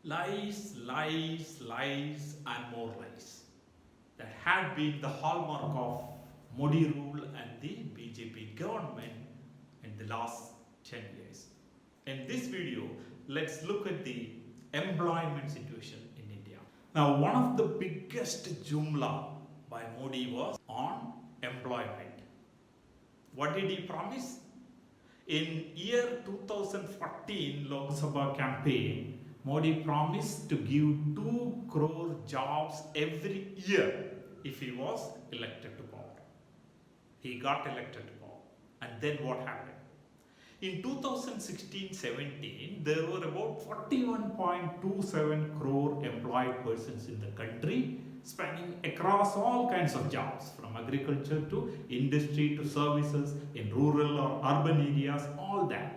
Lies, lies, lies, and more lies. That had been the hallmark of Modi rule and the BJP government in the last 10 years. In this video, let's look at the employment situation in India. Now, one of the biggest jumla by Modi was on employment. What did he promise? In year 2014 Lok Sabha campaign, Modi promised to give 2 crore jobs every year if he was elected to power. He got elected to power. And then what happened? In 2016-17, there were about 41.27 crore employed persons in the country, spanning across all kinds of jobs, from agriculture to industry to services in rural or urban areas, all that.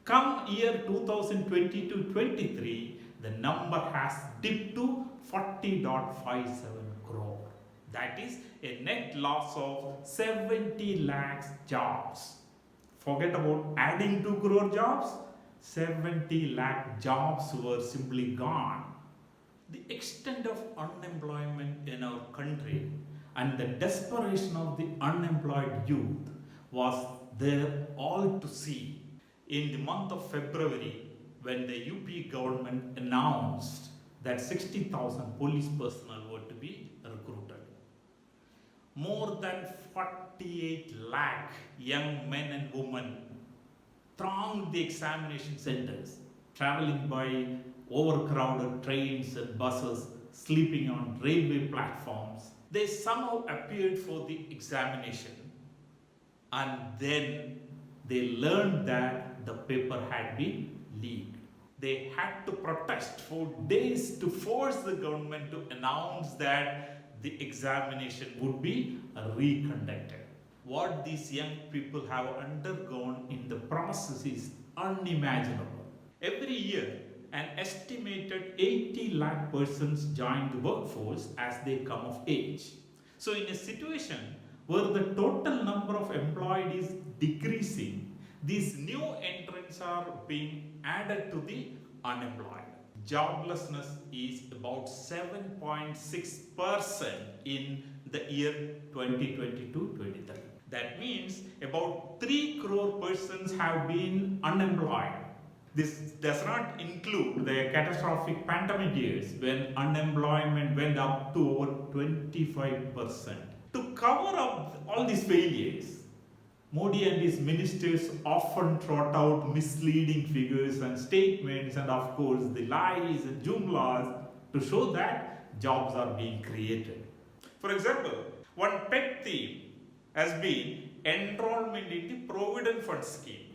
Come year 2020-23, the number has dipped to 40.57 crore. That is a net loss of 70 lakhs jobs. Forget about adding 2 crore jobs, 70 lakh jobs were simply gone. The extent of unemployment in our country and the desperation of the unemployed youth was there all to see. In the month of February, when the UP government announced that 60,000 police personnel were to be recruited, more than 48 lakh young men and women thronged the examination centers, traveling by overcrowded trains and buses, sleeping on railway platforms. They somehow appeared for the examination, and then they learned that the paper had been leaked. They had to protest for days to force the government to announce that the examination would be reconducted. What these young people have undergone in the process is unimaginable. Every year, an estimated 80 lakh persons join the workforce as they come of age. So in a situation where the total number of employed is decreasing, these new entrants are being added to the unemployed. Joblessness is about 7.6% in the year 2022-23. That means about 3 crore persons have been unemployed. This does not include the catastrophic pandemic years when unemployment went up to over 25%. To cover up all these failures, Modi and his ministers often trot out misleading figures and statements, and of course the lies and jumlas to show that jobs are being created. For example, one pet theme has been enrollment in the Provident Fund scheme,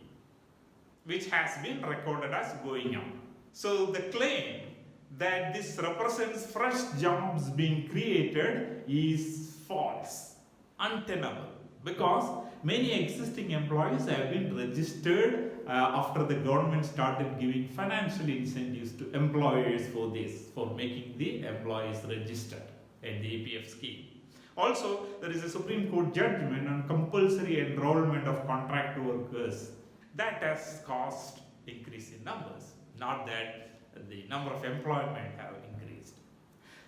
which has been recorded as going up. So the claim that this represents fresh jobs being created is false, untenable, because many existing employees have been registered after the government started giving financial incentives to employers for this, for making the employees registered in the EPF scheme. Also, there is a Supreme Court judgment on compulsory enrollment of contract workers. That has caused increase in numbers, not that the number of employment have increased.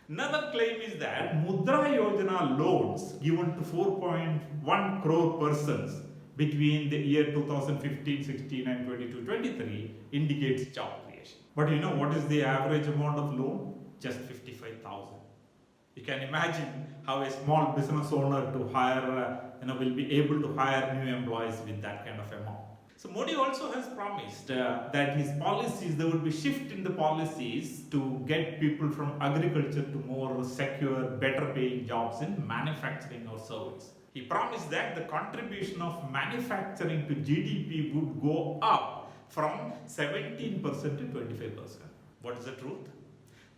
Another claim is that Mudra Yojana loans given to 4.1 crore persons between the year 2015-16 and 22-23 indicates job creation. But you know what is the average amount of loan? Just 55,000. You can imagine how a small business owner to hire, will be able to hire new employees with that kind of amount. So Modi also has promised that his policies, there will be shift in the policies to get people from agriculture to more secure, better paying jobs in manufacturing or service. He promised that the contribution of manufacturing to GDP would go up from 17% to 25%. What is the truth?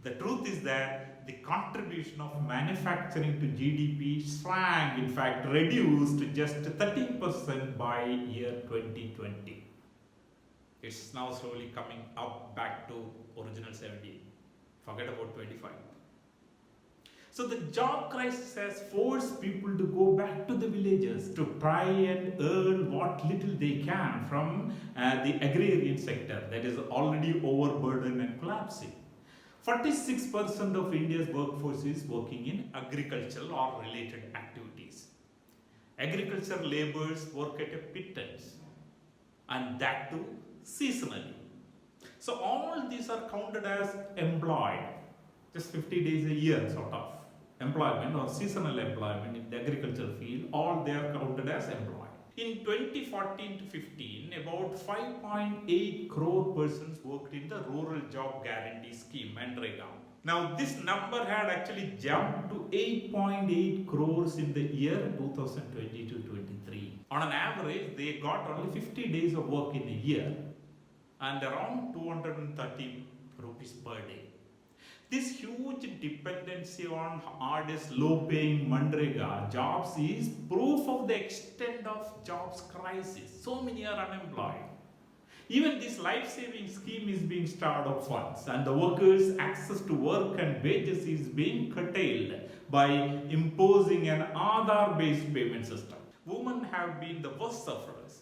The truth is that the contribution of manufacturing to GDP shrank, in fact reduced to just 13% by year 2020. It's now slowly coming up back to original 17. Forget about 25. So the job crisis has forced people to go back to the villages to try and earn what little they can from the agrarian sector that is already overburdened and collapsing. 46% of India's workforce is working in agricultural or related activities. Agriculture laborers work at a pittance, and that too seasonally. So all these are counted as employed, just 50 days a year sort of employment or seasonal employment in the agricultural field, all they are counted as employed. In 2014 to 15, about 5.8 crore persons worked in the Rural Job Guarantee Scheme, MNREGA. Now this number had actually jumped to 8.8 crores in the year 2022-23. On an average, they got only 50 days of work in a year and around 230 rupees per day. This huge dependency on hardest low-paying MNREGA jobs is proof of the extent of jobs crisis. So many are unemployed. Even this life-saving scheme is being starved of funds, and the workers' access to work and wages is being curtailed by imposing an Aadhaar-based payment system. Women have been the worst sufferers.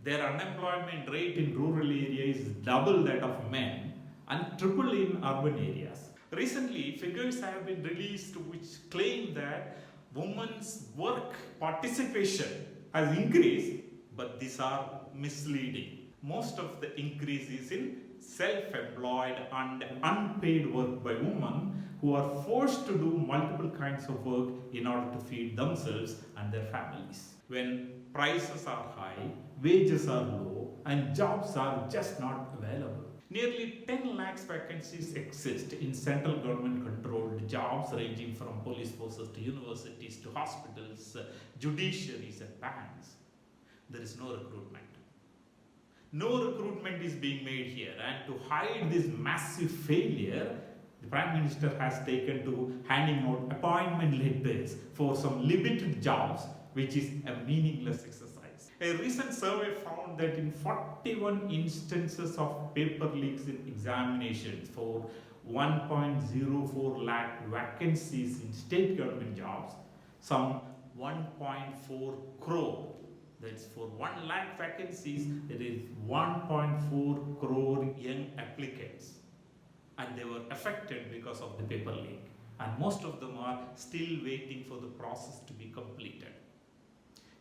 Their unemployment rate in rural areas is double that of men and triple in urban areas. Recently, figures have been released which claim that women's work participation has increased, but these are misleading. Most of the increase is in self-employed and unpaid work by women who are forced to do multiple kinds of work in order to feed themselves and their families. When prices are high, wages are low, and jobs are just not available. Nearly 10 lakhs vacancies exist in central government controlled jobs ranging from police forces to universities to hospitals, judiciaries and banks. There is no recruitment. No recruitment is being made here, and to hide this massive failure, the Prime Minister has taken to handing out appointment letters for some limited jobs, which is a meaningless exercise. A recent survey found that in 41 instances of paper leaks in examinations for 1.04 lakh vacancies in state government jobs, some 1.4 crore, that's for 1 lakh vacancies, there is 1.4 crore young applicants, and they were affected because of the paper leak, and most of them are still waiting for the process to be completed.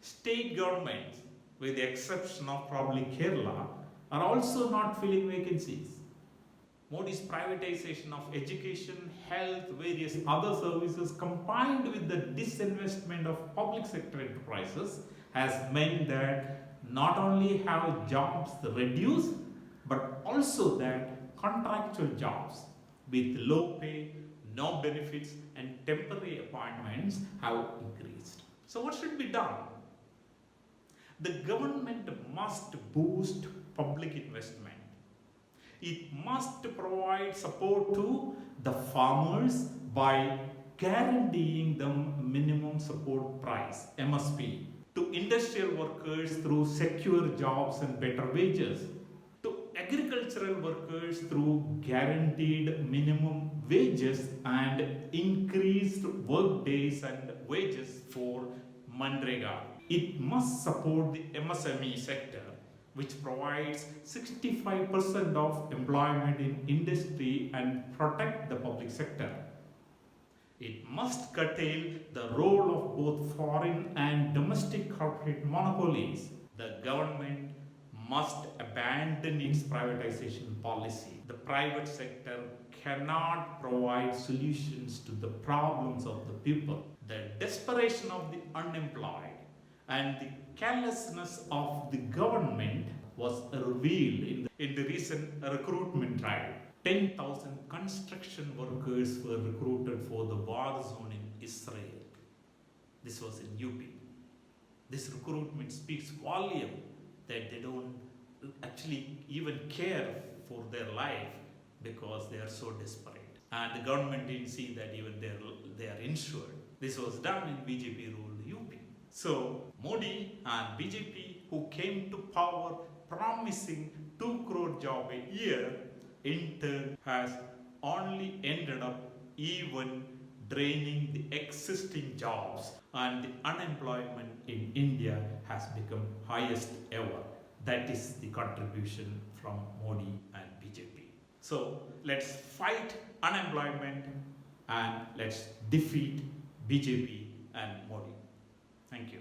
State governments, with the exception of probably Kerala, are also not filling vacancies. Modi's privatization of education, health, various other services combined with the disinvestment of public sector enterprises has meant that not only have jobs reduced, but also that contractual jobs with low pay, no benefits and temporary appointments have increased. So what should be done? The government must boost public investment. It must provide support to the farmers by guaranteeing them minimum support price, MSP, to industrial workers through secure jobs and better wages, to agricultural workers through guaranteed minimum wages and increased work days and wages for MNREGA. It must support the MSME sector, which provides 65% of employment in industry and protect the public sector. It must curtail the role of both foreign and domestic corporate monopolies. The government must abandon its privatization policy. The private sector cannot provide solutions to the problems of the people. The desperation of the unemployed and the carelessness of the government was revealed in the recent recruitment drive. 10,000 construction workers were recruited for the war zone in Israel. This was in UP. This recruitment speaks volume that they don't actually even care for their life because they are so desperate. And the government didn't see that even they are insured. This was done in BJP ruled UP. So Modi and BJP, who came to power promising 2 crore job a year, in turn has only ended up even draining the existing jobs, and the unemployment in India has become highest ever. That is the contribution from Modi and BJP. So let's fight unemployment and let's defeat BJP and Modi. Thank you.